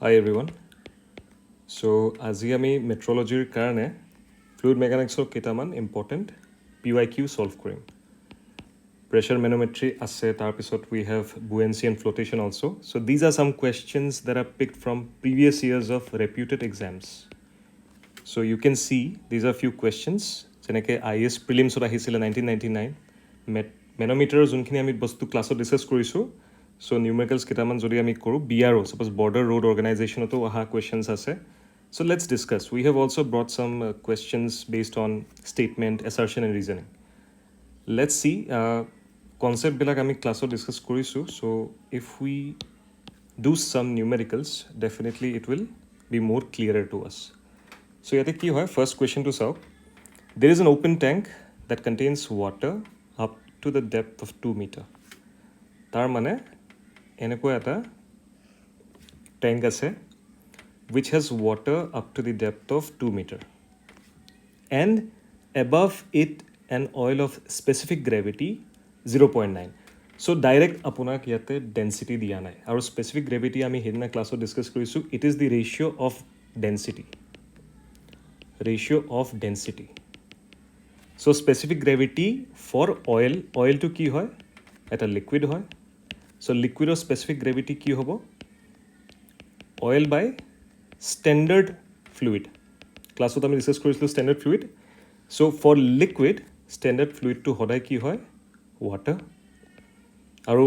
Hi everyone. So আজি আমি metrologyৰ কাৰণে fluid mechanicsৰ কেইটামান important PYQ solve কৰিম. Pressure manometry আছে, তাৰপিছত we have buoyancy and flotation also. So these are some questions that are picked from previous years of reputed exams. So you can see these are few questions. যেনেকৈ IS প্ৰিলিমছত আহিছিলে 1999. মেন'মিটাৰৰ যোনখিনি আমি বস্তু ক্লাছত discuss কৰিছোঁ. So numericals কেইটামান যদি আমি কৰোঁ BRO, suppose border road organizationতো অহা questions আছে. So let's discuss. We have also brought some questions based on statement, assertion and reasoning. Let's see. Concept বিলাক আমি ক্লাছত ডিছকাছ কৰিছোঁ. So if we do some numericals, definitely it will be more clearer to us. So ইয়াতে কি হয়, first question to চাওক. There is an open tank that contains water up to the depth of 2 meter. তাৰ মানে এনেকুৱা এটা tank আছে which has water up to the depth of 2 meter. And above it an oil of specific gravity 0.9. So direct আপোনাক ইয়াতে density দিয়া নাই. আৰু specific gravity আমি সেইদিনা ক্লাছত ডিছকাছ কৰিছোঁ. It is the ratio of density. Ratio of density. So specific gravity for oil. Oil to কি হয়? এটা liquid হয়. So liquid of specific gravity কি হ'ব? Oil by standard fluid. ক্লাছত আমি ডিছকাছ কৰিছিলোঁ standard fluid. So for liquid, standard fluid to সদায় কি হয়? Water. আৰু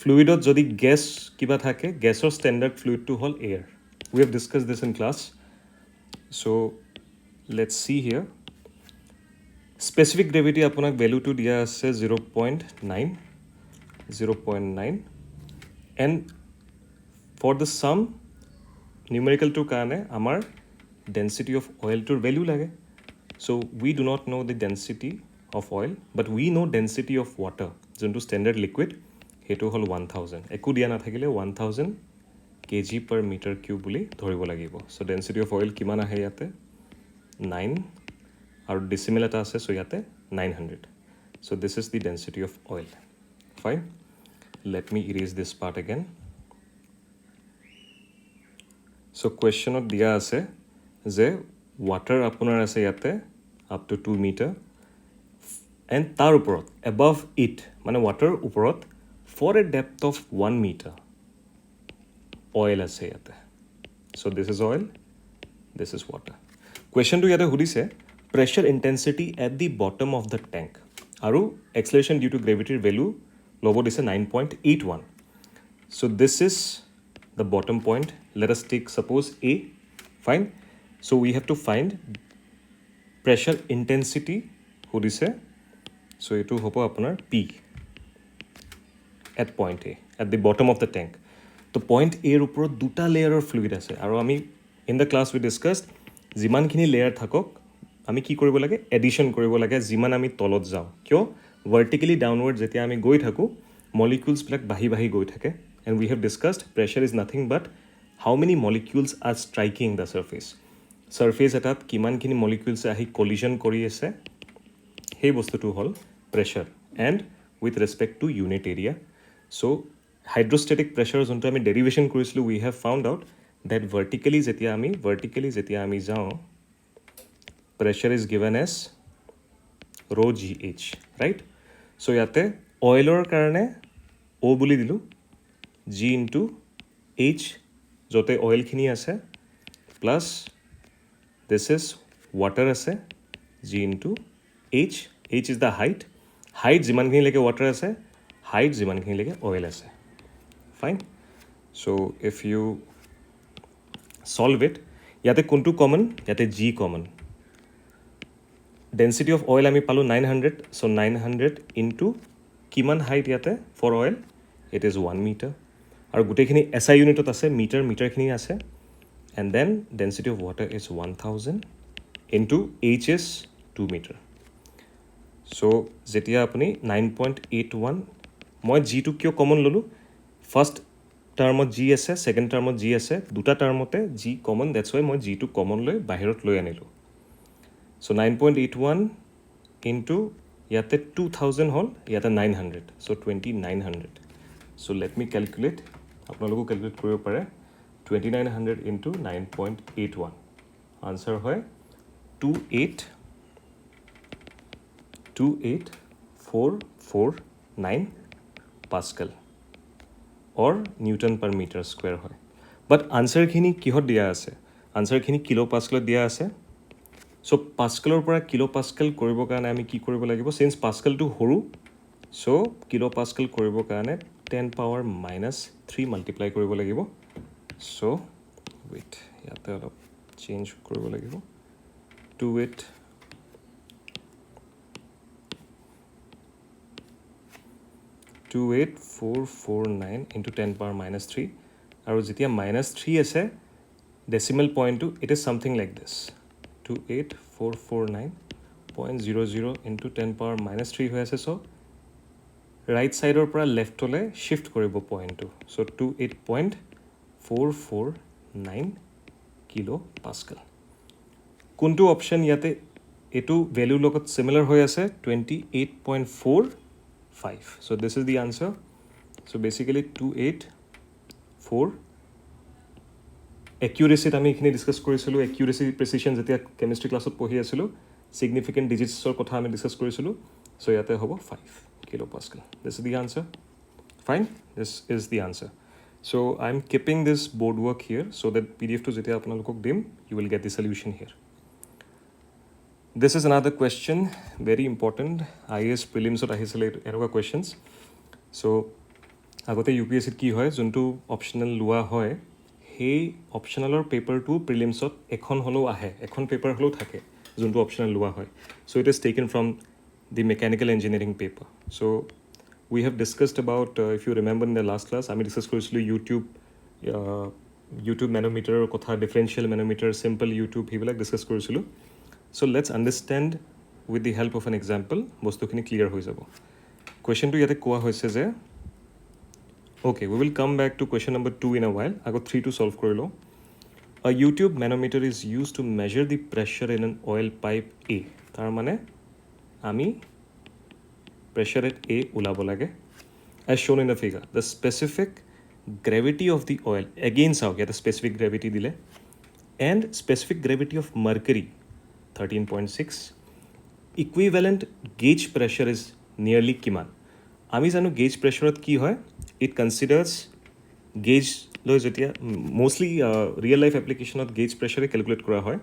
fluidত যদি gas কিবা থাকে, gasৰ standard fluid to হ'ল air. We have discussed this in class. So let's see here. Specific gravity আপোনাক value to দিয়া আছে 0.9. 0.9. And for the sum, numerical to কাৰণে আমাৰ density of oil to value লাগে. So we do not know the density of oil, but we know density of water. যোনটো standard liquid, সেইটো হ'ল 1000. একো দিয়া নাথাকিলে 1000 kg per meter cube বুলি ধৰিব লাগিব. So density of oil কিমান আহে ইয়াতে? 9. আৰু decimal এটা আছে, so ইয়াতে 900. So this is the density of oil. Fine. Let me erase this part again. So questionত দিয়া আছে যে water আপোনাৰ আছে ইয়াতে up to 2 meter and তাৰ ওপৰত above it মানে water ওপৰত for a depth of 1 meter oil আছে ইয়াতে. So this is oil, this is water. Questionটো ইয়াতে সুধিছে pressure intensity at the bottom of the tank আৰু acceleration due to gravity value ল'ব দিছে 9.81. So this is the bottom point. Let us take suppose A. Fine. So we have to find pressure intensity সুধিছে. So এইটো হ'ব আপোনাৰ P at point A, at the bottom of the tank. তো point A ৰ ওপৰত দুটা লেয়াৰৰ fluid আছে আৰু আমি in the class we discussed যিমানখিনি লেয়াৰ থাকক আমি কি কৰিব লাগে? এডিশ্যন কৰিব লাগে যিমান আমি তলত যাওঁ. কিয়? ভাৰ্টিকেলি ডাউনৱাৰ্ড যেতিয়া আমি গৈ থাকোঁ মলিকুলছবিলাক বাঢ়ি বাঢ়ি গৈ থাকে. And we have discussed pressure is nothing but how many molecules are striking the surface. Surface এটাত কিমানখিনি molecules আহি collision কৰি আছে সেই বস্তুটো হ'ল pressure and with respect to unit area. So hydrostatic pressure যোনটো আমি derivation কৰিছিলোঁ, we have found out that vertically যেতিয়া আমি যাওঁ pressure is given as rho gh, right? So ইয়াতে oilৰ কাৰণে O বুলি দিলোঁ G into H যতে অইলখিনি আছে plus this is water আছে G into H. H is the height. Height যিমানখিনি লৈকে water আছে, height যিমানখিনি লৈকে oil আছে. Fine. So if you solve it, ইয়াতে কোনটো common? ইয়াতে G common. Density of oil আমি পালোঁ 900. So 900 into কিমান height ইয়াতে for oil? It is 1 meter. আৰু গোটেইখিনি SI ইউনিটত আছে, মিটাৰখিনি আছে. And then density of water is 1000 into H is 2 meter. So যেতিয়া আপুনি 9.81, মই G টো কিয় কমন ল'লোঁ? ফাৰ্ষ্ট টাৰ্মত G আছে, ছেকেণ্ড টাৰ্মত G আছে, দুটা টাৰ্মতে G কমন, that's why মই G টো কমন লৈ বাহিৰত লৈ আনিলোঁ. So 9.81 into ইয়াতে 2000 হ'ল, ইয়াতে 900. So 2900. So let me calculate. আপোনালোকো ক্যালকুলেট কৰিব পাৰে 2900 into 9.81. Answer hoy 28449 Pascal or Newton per meter square hoy. But answer khini kihot dia ase? Answer khini kilopascal dia ase. So Pascal pora kilopascal koribo karone ami ki koribo lagibo? Since Pascal to horu, so kilopascal koribo karone 10 power minus 3 multiply koribo lagibo. So wait, yate olop change koribo lagibo. 28449 into 10 power minus 3. Aru jetia minus 3 ase, decimal point to it is something like this. 28449.00 into 10 power minus 3 hoy ase. So right side or pora left ole shift koribo point to. So 28.449 kilo Pascal. Kuntu option yate etu value logot similar hoy ase 28.45. So this is the answer. So basically 284. Accuracy আমি এখানে discuss কৰিছিলো, accuracy precision যেতিয়া chemistry ক্লাছত পঢ়ি আছিলো, significant digits ৰ কথা আমি ডিসকাস কৰিছিলো. So ইয়াতে হ'ব 5 kilopascal. This is the answer. Fine, this is the answer. So I'm keeping this board work here so that PDF to যেতিয়া আপোনালোকক দিম, you will get the solution here. This is another question, very important. IAS prelims ot ahisile eroka questions. So agote UPSC কি হয়, যোনটো optional লোৱা হয়, সেই অপশনালৰ পেপাৰটো প্ৰিলিমছত এখন হলেও আহে, এখন পেপাৰ হলেও থাকে যোনটো অপশনাল লোৱা হয়. So it is taken from the mechanical engineering paper. So we have discussed about, if you remember in the last class, আমি ডিসকাস কৰিছিলো YouTube manometer কথা, differential manometer, simple YouTube সেইবিলাক ডিসকাস কৰিছিলো. So let's understand with the help of an example, বস্তুখিনি clear হৈ যাব. Questionটো ইয়াতে কোৱা হৈছে যে, okay, we will come back to question number 2 in a while. I got 3 to solve kori lo. A YouTube manometer is used to measure the pressure in an oil pipe A. Tar mane ami pressure at A ulabo lage. As shown in the figure, the specific gravity of the oil, again sao yeah, the specific gravity dile, and specific gravity of mercury 13.6. Equivalent gauge pressure is nearly kiman. Ami janu gauge pressure at ki hoy, it considers gauge lo jetia mostly real life application of gauge pressure calculate kora hoy,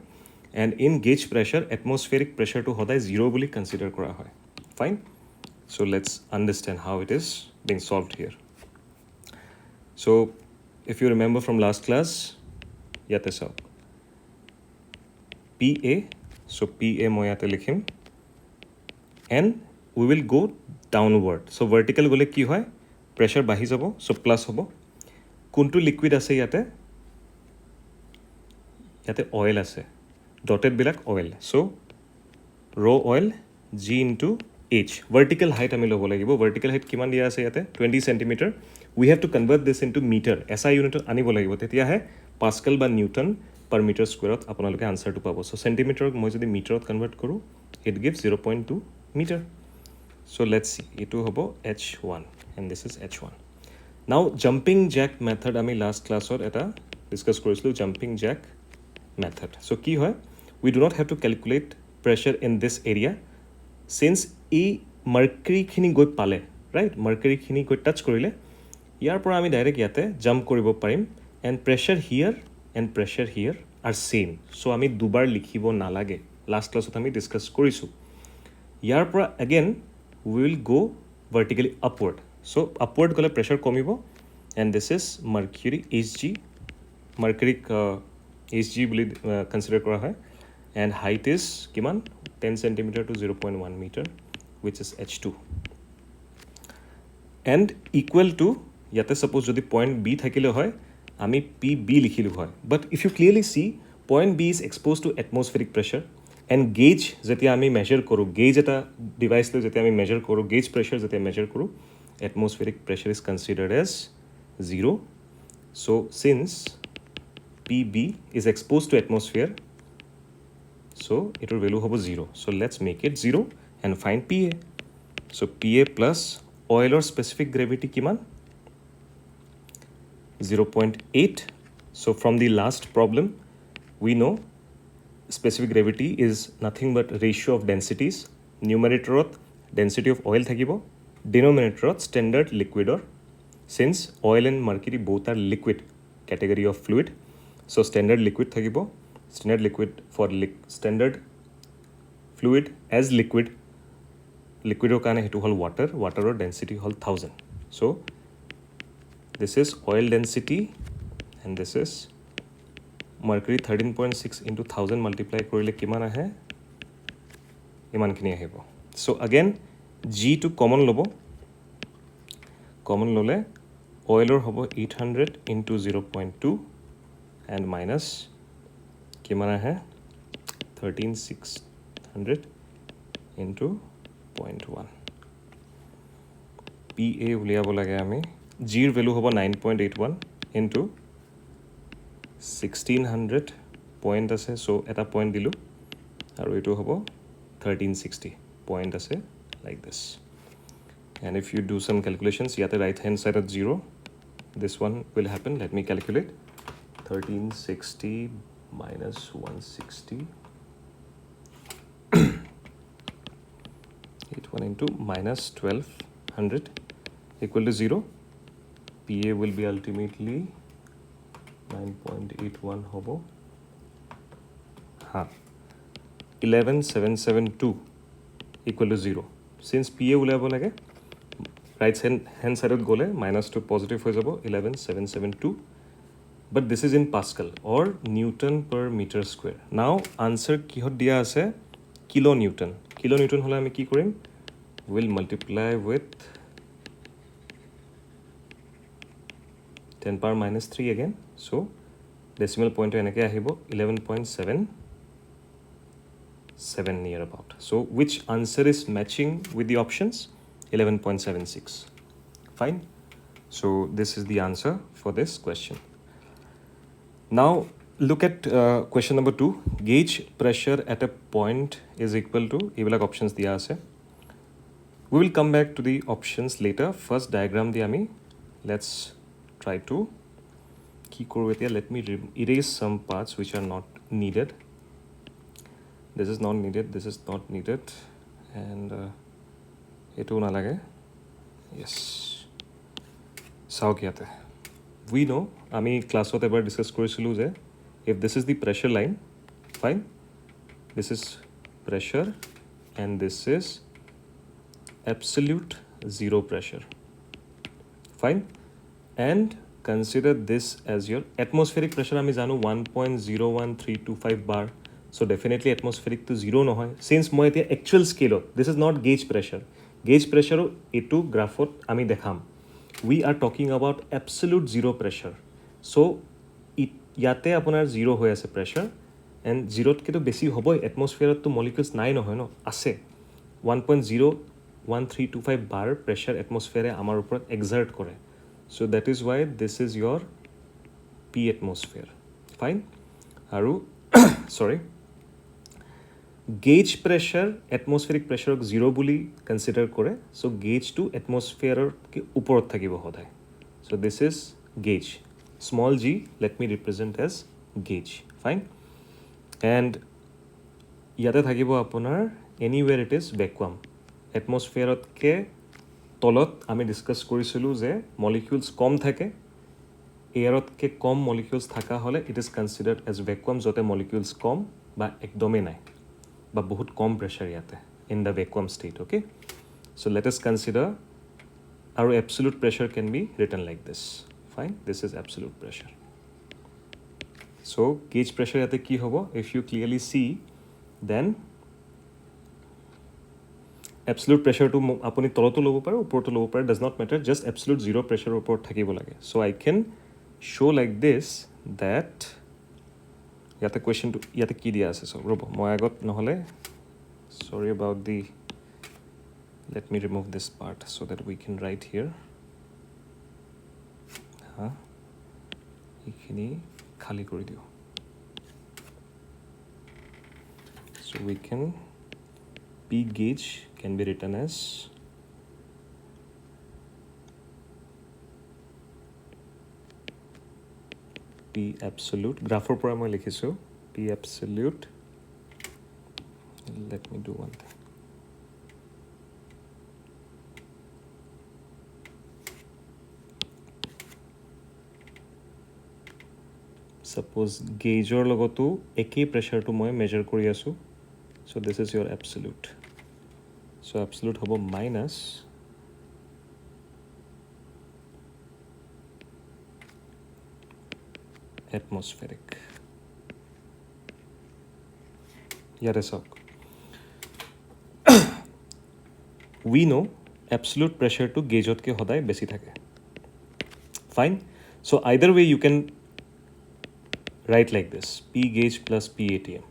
and in gauge pressure atmospheric pressure to hoday 0 boli consider kora hoy. Fine, so let's understand how it is being solved here. So if you remember from last class, yate sao PA, so PA moi yate likhim, and we will go downward. So vertical gole ki hoy, pressure bahi jabo, so plus hobo. Kuntu liquid ase yate oil ase, dotted bilak oil. So raw oil G into H. Vertical height ami lobo lagibo. Vertical height kiman dia ase yate 20 cm. We have to convert this into meter. SI unit anibo lagibo. Tetia hai Pascal ba Newton per meter square ot apnaloke answer to pabo. So centimeter moi jodi meter ot convert koru, it gives 0.2 meter. So let's see, etu hobo H1 and this is H1. Now jumping jack method ami last class or eta discuss korislu, jumping jack method. So ki hoy, we do not have to calculate pressure in this area since e mercury khini goi pale, right? Mercury khini goi touch korile, yar pora ami direct yate jump koribo parim, and pressure here and pressure here are same. So ami dubar likhibo nalage. Last class ot ami discuss korisu. Yar pora again we will go vertically upward. So upward gole pressure komibo, and this is mercury Hg, mercury Hg boli consider kora hoy, and height is kiman 10 cm to 0.1 meter, which is H2, and equal to yate suppose jodi point B thakile hoy, ami PB likhilu hoy. But if you clearly see, point B is exposed to atmospheric pressure, and gauge jetia ami measure koru, gauge eta device lo jetia ami measure koru, gauge pressure jetia measure koru, atmospheric pressure is considered as 0. So since PB is exposed to atmosphere, so it will value hobo 0. So let's make it 0 and find PA. So PA plus oil or specific gravity kiman 0.8 So from the last problem, we know specific gravity is nothing but ratio of densities. Numerator density of oil thakibo, denominator standard liquid, or since oil and mercury both are liquid category of fluid, so standard liquid thakibo, standard liquid for standard fluid as liquid, liquid or kane hetu hol water, water or density hol 1000. So this is oil density and this is mercury 13.6 into 1000 multiply korile kiman ahe, iman khini ahibo. So again G to common lobo, common lole oil or hobo 800 into 0.2 and minus kiman ahe 13600 into 0.1. PA উলিয়াব লাগে আমি, G ৰ value হ'ব 9.81 into 1600 point আছে, চ' এটা point দিলোঁ আৰু এইটো হ'ব 1360 পইণ্ট আছে, like this. And if you do some calculations, ইয়াতে right hand side at 0, this one will happen. Let me calculate. 1360 minus 160, 81 into minus 1200 equal to 0. PA will be ultimately 9.81 hobo. 11772 equal to 0. Since PA উলিয়াব লাগে, right hand side gole minus to positive হৈ যাব 11772, but this is in Pascal or Newton per meter square. Now answer কিহত দিয়া আছে, kilo Newton. Kilo Newton হলে আমি কি কৰিম, will multiply with 10 power minus 3 again, so decimal point enake ahibo 11.77 near about. So which answer is matching with the options? 11.76. Fine. So this is the answer for this question. Now look at question number 2. Gauge pressure at a point is equal to, ebilak options diya ase. We will come back to the options later. First diagram di ami let's try to ki koru etia. Let me erase some parts which are not needed. This is not needed, this is not needed, and etu na lage. Yes, sao kiyate we know ami class ot ebar discuss korisilu je if this is the pressure line, fine, this is pressure and this is absolute zero pressure, fine, and consider this as your atmospheric pressure. Ami janu 1.01325 bar, so definitely atmospheric to zero no hoy. Since moi etia actual scale, this is not gauge pressure. Gauge pressure etu graphot ami dekham. We are talking about absolute zero pressure. So yate apunar zero hoy ase pressure, and zero ke to besi hoboi. Atmosphere to molecules nai no hoy no, ase 1.01325 bar pressure atmosphere amar upor exert kore. So that is why this is your P atmosphere, fine. Aru sorry, gauge pressure atmospheric pressure zero buli consider kore, so gauge to atmosphere ke uporot thakibo hoday. So this is gauge, small g, let me represent as gauge, fine. And yate thakibo apunar anywhere it is vacuum. Atmosphere ke তলত আমি discuss কৰিছিলো যে molecules কম থাকে, এয়ারত কে কম molecules থাকা হলে it is considered as vacuum, যতে molecules কম বা একদমই নাই বা বহুত কম প্রেসার ইয়াতে in the vacuum state. Okay, so let us consider আৰু absolute pressure can be written like this, fine, this is absolute pressure. So gauge pressure ইয়াতে কি হব, if you clearly see then absolute pressure to apuni toloto lobo pare uporoto lobo pare, does not matter, just absolute zero pressure upor thakibo lage. So I can show like this that yate question to yate ki dia ase. So robo moi agot nohole, sorry about the, let me remove this part so that we can write here. Ekhini khali kori dio, so we can P gauge can be written as P absolute গ্ৰাফৰ পৰা মই লিখিছোঁ P absolute let me do one thing suppose gaugeৰ লগতো একেই প্ৰেছাৰটো মই measure কৰি আছোঁ so this is your absolute so absolute হ'ব minus atmospheric ইয়াতে চাওক we know absolute pressure to gaugeতকে সদায় বেছি থাকে fine so either way you can write like this P gauge plus P ATM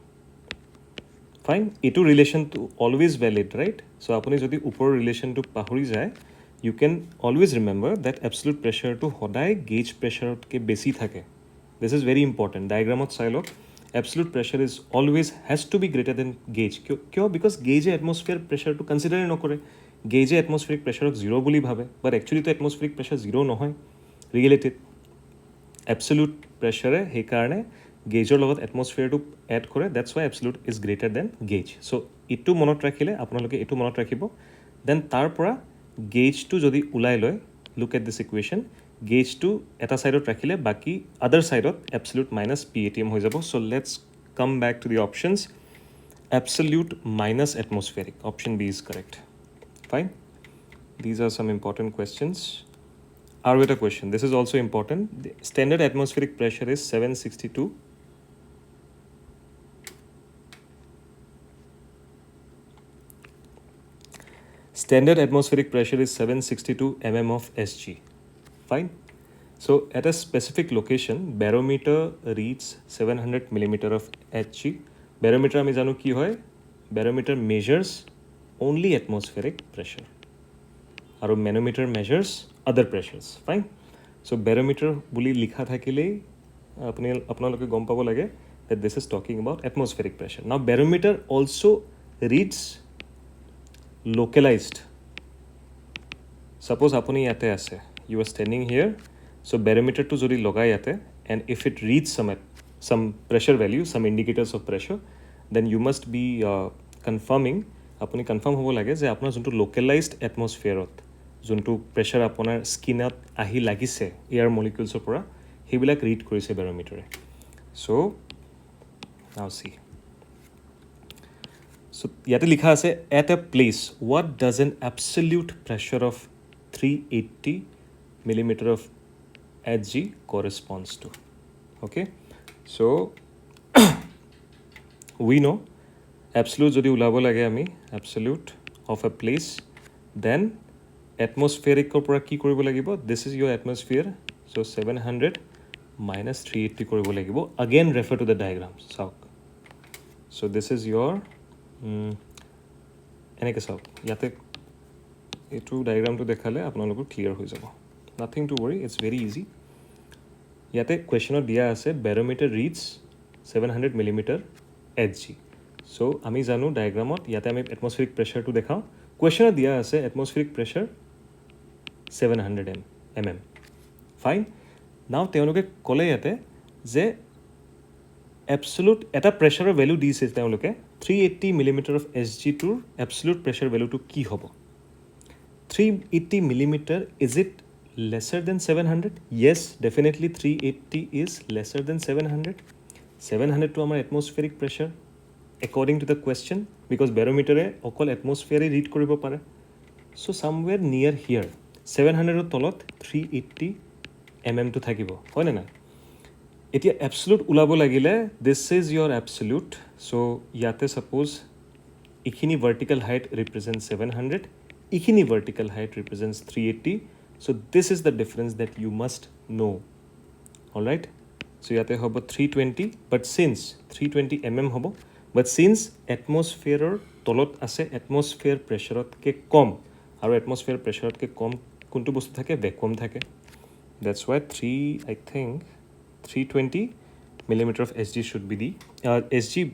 fine এইটো relation to always valid right so আপুনি যদি ওপৰৰ relation to পাহৰি যায় you can always remember that absolute pressure to সদায় gauge pressure কে বেছি থাকে this is very important diagramত চাই লওক absolute pressure is always has to be greater than gauge কিয় because gauge atmosphere pressure to consider নকৰে gauge atmospheric pressure of 0 বুলি ভাবে but actually to atmospheric pressure 0 নহয় related absolute pressure হে কাৰণে gaugeৰ লগত atmosphere to add কৰে that's why absolute is greater than gauge so ইটো মনত ৰাখিলে আপোনালোকে ইটো মনত ৰাখিব then তাৰ পৰা gauge to যদি উলাই লয় look at this equation gauge to এটা সাইডত ৰাখিলে বাকি other সাইডত absolute minus PATM হৈ যাব so let's come back to the options absolute minus atmospheric option B is correct fine these are some important questions our with a question this is also important the standard atmospheric pressure is 762 standard atmospheric pressure is 762 mm of SG fine so at a specific location barometer reads 700 millimeter of HG barometer আমি জানো কি হয় barometer measures only atmospheric pressure আৰু manometer measures other pressures fine so barometer বুলি লিখা থাকিলেই আপোনালোকে গম পাব লাগে that this is talking about atmospheric pressure now barometer also reads localized suppose আপুনি ইয়াতে আছে you are standing here so barometer to jodi logai yate and if it reads some pressure value some indicators of pressure then you must be confirming apuni confirm hobo lage je apnar jontu localized atmosphere ot jontu pressure aponar skin ot ahi lagise air molecules or pora hebilak read korise barometer so now see so yate likha ase at a place what does an absolute pressure of 380 millimeter of HG corresponds to okay so we know absolute jodi ulabo lage ami absolute of a place then atmospheric or pura ki koribo lagibo this is your atmosphere so 700 minus 380 koribo lagibo again refer to the diagram so this is your eneke sauk yate etu diagram to dekhale apnalogo clear hoi jabo nothing to worry it's very easy yate question dia ase barometer reads 700 millimeter HG so ami janu diagramot yate ami atmospheric pressure to dekhao question dia ase atmospheric pressure 700 mm fine now teoloke kole yate je absolute eta pressure value dise teoloke 380 millimeter of SG to absolute pressure value to ki hobo 380 millimeter is it lesser than 700 yes definitely 380 is lesser than 700 700 to our atmospheric pressure according to the question because barometer e okol atmosphere read koribo pare so somewhere near here 700 er tolot 380 mm to thakibo hoy na etia absolute ulabo lagile this is your absolute so yate suppose ikhini vertical height represents 700 ikhini vertical height represents 380 so this is the difference that you must know all right so yate hobo 320 but since 320 mm hobo but since atmosphere tolot ase atmosphere pressure ke kom aru atmosphere pressure ke kom kuntu bostu thake vacuum thake that's why 320 millimeter of SG should be the SG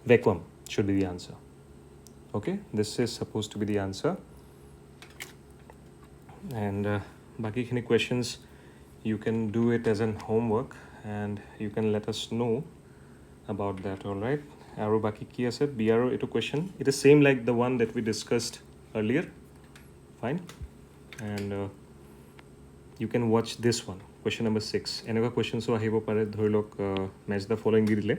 vacuum should be the answer okay this is supposed to be the answer and baki khini questions you can do it as an homework and you can let us know about that. All right, আৰু বাকি কি আছে BR এইটো question, it is same like the one that we discussed earlier. Fine. And you can watch this one, question number 6. এনেকুৱা questions আহিব পাৰে, ধৰি লওক match the following দি দিলে.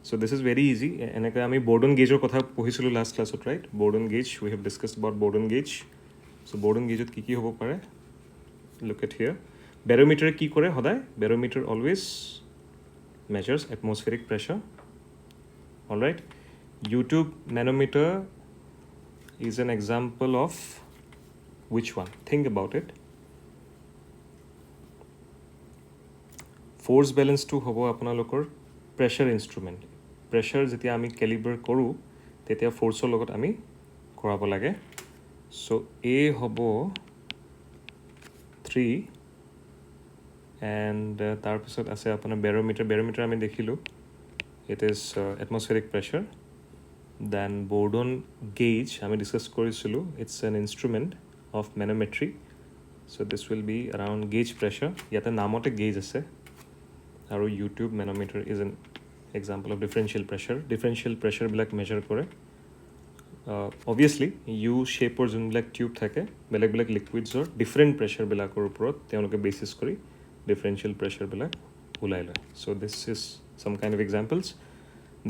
So this is very easy. এনেকৈ আমি Borden gauge কথা পঢ়িছিলোঁ last classত, right? Borden gauge, we have discussed about Borden gauge. So Borden gauge কি হ'ব পাৰে? Look at here. Barometer কি কৰে সদায়? Barometer always measures atmospheric pressure. All right. YouTube manometer is an example of which one? Think about it. Force balance to হ'ব আপোনালোকৰ pressure instrument. Pressure যেতিয়া আমি caliber কৰোঁ তেতিয়া forceৰ লগত আমি কৰাব লাগে. So A হ'ব 3 and তাৰপিছত আছে আপোনাৰ barometer আমি দেখিলোঁ, it is atmospheric pressure. Then Borden gauge আমি discuss কৰিছিলোঁ, it's an instrument of manometry. So this will be around gauge pressure. ইয়াতে নামতে gauge আছে. আৰু YouTube manometer is an example of differential pressure. Differential pressure বিলাক measure কৰে. Obviously U shapeৰ যোনবিলাক tube থাকে বেলেগ বেলেগ লিকুইডছৰ ডিফাৰেণ্ট প্ৰেছাৰ বিলাকৰ ওপৰত তেওঁলোকে বেচিছ কৰি ডিফাৰেঞ্চিয়েল প্ৰেছাৰ বিলাক ওলাই লয়. So this is some kind of examples.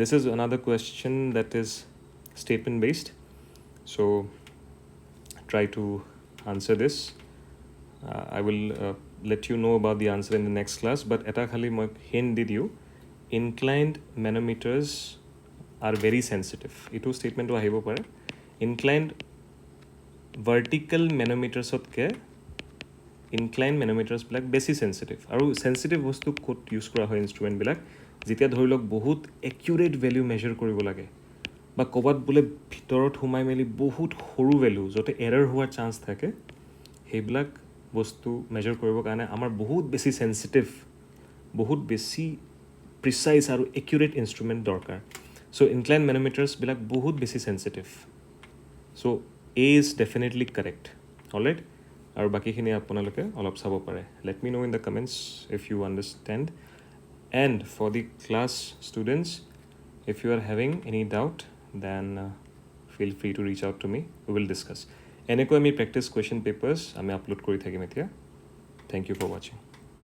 This is another question that is statement based. So try to answer this. I will let you know about the answer in the next class, but eta khali moi hint did you, inclined manometers are very sensitive. Ito statement to ahibo pare. Inclined vertical manometers otke inclined manometers bilak besi sensitive. Aru sensitive bostu kot use kora hoy instrument bilak jitia dhori lok bahut accurate value measure koribo lage ba kobat bole bhitorot humai meli bahut horu value jote error hoar chance thake hebilak বস্তু measure কৰিবৰ কাৰণে আমাৰ বহুত বেছি sensitive, বহুত বেছি প্ৰিসাইজ আৰু একিউৰেট ইনস্ট্ৰুমেন্ট দৰকাৰ. সো ইনক্লাইন মেনোমিটাৰ্স বিলাক বহুত বেছি sensitive. So A is definitely correct. Alright, আৰু বাকিখিনি আপোনালোকে অলপ চাব পাৰে. Let me know in the comments if you understand. And for the class students, if you are having any doubt then feel free to reach out to me, we will discuss. এনেকৈ আমি practice question papers আমি upload কৰি থাকিম এতিয়া. Thank U for ৱাচিং.